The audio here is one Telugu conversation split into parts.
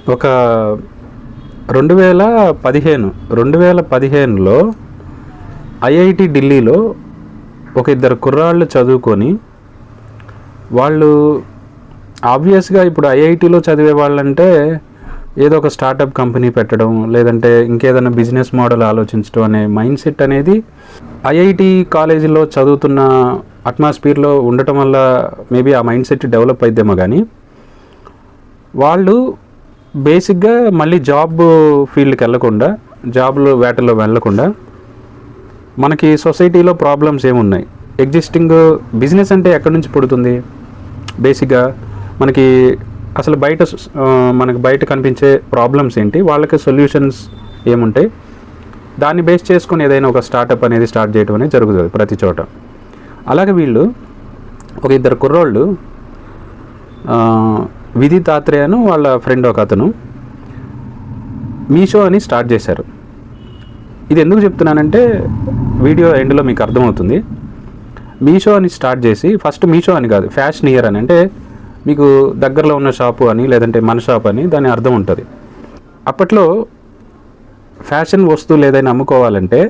ఒక 2015లో ఐఐటి ఢిల్లీలో ఒక ఇద్దరు కుర్రాళ్ళు చదువుకొని వాళ్ళు ఆబ్వియస్గా ఇప్పుడు ఐఐటిలో చదివే వాళ్ళంటే ఏదో ఒక స్టార్టప్ కంపెనీ పెట్టడం లేదంటే ఇంకేదైనా బిజినెస్ మోడల్ ఆలోచించడం అనే మైండ్ సెట్ అనేది ఐఐటి కాలేజీలో చదువుతున్న అట్మాస్ఫియర్లో ఉండటం వల్ల మేబీ ఆ మైండ్ సెట్ డెవలప్ అయిద్దేమో కానీ వాళ్ళు బేసిక్గా మళ్ళీ జాబ్ ఫీల్డ్కి వెళ్ళకుండా జాబ్లో వేటలో వెళ్ళకుండా మనకి సొసైటీలో ప్రాబ్లమ్స్ ఏమున్నాయి, ఎగ్జిస్టింగ్ బిజినెస్ అంటే ఎక్కడి నుంచి పుడుతుంది, బేసిక్గా మనకి అసలు మనకి బయట కనిపించే ప్రాబ్లమ్స్ ఏంటి, వాళ్ళకి సొల్యూషన్స్ ఏముంటాయి, దాన్ని బేస్ చేసుకొని ఏదైనా ఒక స్టార్టప్ అనేది స్టార్ట్ చేయడం అనేది జరుగుతుంది ప్రతి చోట. అలాగే వీళ్ళు ఒక ఇద్దరు కుర్రోళ్ళు విధి తాత్రేయను వాళ్ళ ఫ్రెండ్ ఒక అతను మీషో అని స్టార్ట్ చేశారు. ఇది ఎందుకు చెప్తున్నానంటే వీడియో ఎండ్లో మీకు అర్థమవుతుంది. మీషో అని స్టార్ట్ చేసి ఫస్ట్ మీషో అని కాదు, ఫ్యాషన్ ఇయర్ అని, అంటే మీకు దగ్గరలో ఉన్న షాపు అని లేదంటే మన షాప్ అని దాని అర్థం ఉంటుంది. అప్పట్లో ఫ్యాషన్ వస్తువులు ఏదైనా అమ్ముకోవాలంటే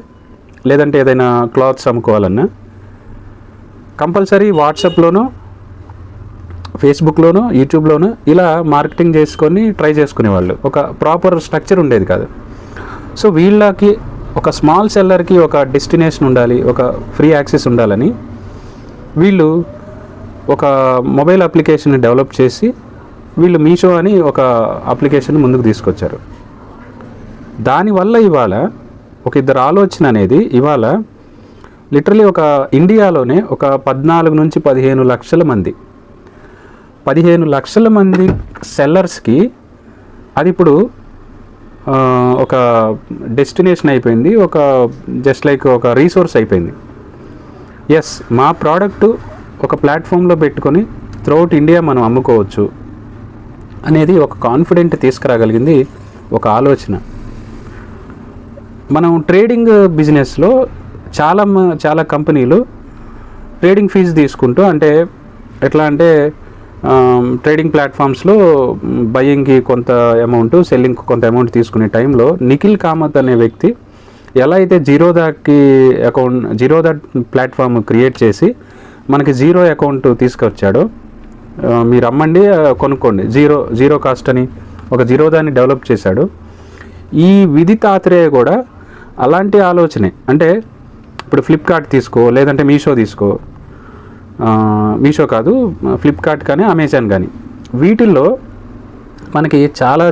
లేదంటే ఏదైనా క్లాత్స్ అమ్ముకోవాలన్నా కంపల్సరీ వాట్సాప్లోనో ఫేస్బుక్లోనో యూట్యూబ్లోనో ఇలా మార్కెటింగ్ చేసుకొని ట్రై చేసుకునేవాళ్ళు. ఒక ప్రాపర్ స్ట్రక్చర్ ఉండేది కాదు. సో వీళ్ళకి ఒక స్మాల్ సెల్లర్కి ఒక డెస్టినేషన్ ఉండాలి, ఒక ఫ్రీ యాక్సెస్ ఉండాలని వీళ్ళు ఒక మొబైల్ అప్లికేషన్ డెవలప్ చేసి వీళ్ళు మీషో అని ఒక అప్లికేషన్ ముందుకు తీసుకొచ్చారు. దానివల్ల ఇవాళ ఒక ఇద్దరు ఆలోచన అనేది ఇవాళ లిటరలీ ఒక ఇండియాలోనే ఒక 14 నుంచి 15 లక్షల మంది సెల్లర్స్కి అది ఇప్పుడు ఒక డెస్టినేషన్ అయిపోయింది, ఒక జస్ట్ లైక్ ఒక రీసోర్స్ అయిపోయింది. ఎస్, మా ప్రోడక్ట్ ఒక ప్లాట్ఫామ్లో పెట్టుకొని త్రూఅవుట్ ఇండియా మనం అమ్ముకోవచ్చు అనేది ఒక కాన్ఫిడెంట్ తీసుకురాగలిగింది ఒక ఆలోచన. మనం ట్రేడింగ్ బిజినెస్లో చాలా కంపెనీలు ట్రేడింగ్ ఫీజు తీసుకుంటూ, అంటే ఎట్లా అంటే ట్రేడింగ్ ప్లాట్ఫామ్స్లో బయ్యింగ్కి కొంత అమౌంట్, సెల్లింగ్కి కొంత అమౌంట్ తీసుకునే టైంలో నిఖిల్ కామత్ అనే వ్యక్తి ఎలా అయితే జీరోదా ప్లాట్ఫామ్ క్రియేట్ చేసి మనకి జీరో అకౌంట్ తీసుకొచ్చాడో, మీరు అమ్మండి కొనుక్కోండి జీరో కాస్ట్ అని ఒక జీరోదాన్ని డెవలప్ చేశాడు. ఈ విధి తాత్రేయ కూడా అలాంటి ఆలోచనే. అంటే ఇప్పుడు ఫ్లిప్కార్ట్ తీసుకో లేదంటే మీషో కాదు ఫ్లిప్కార్ట్ కానీ అమెజాన్ కానీ వీటిల్లో మనకి చాలా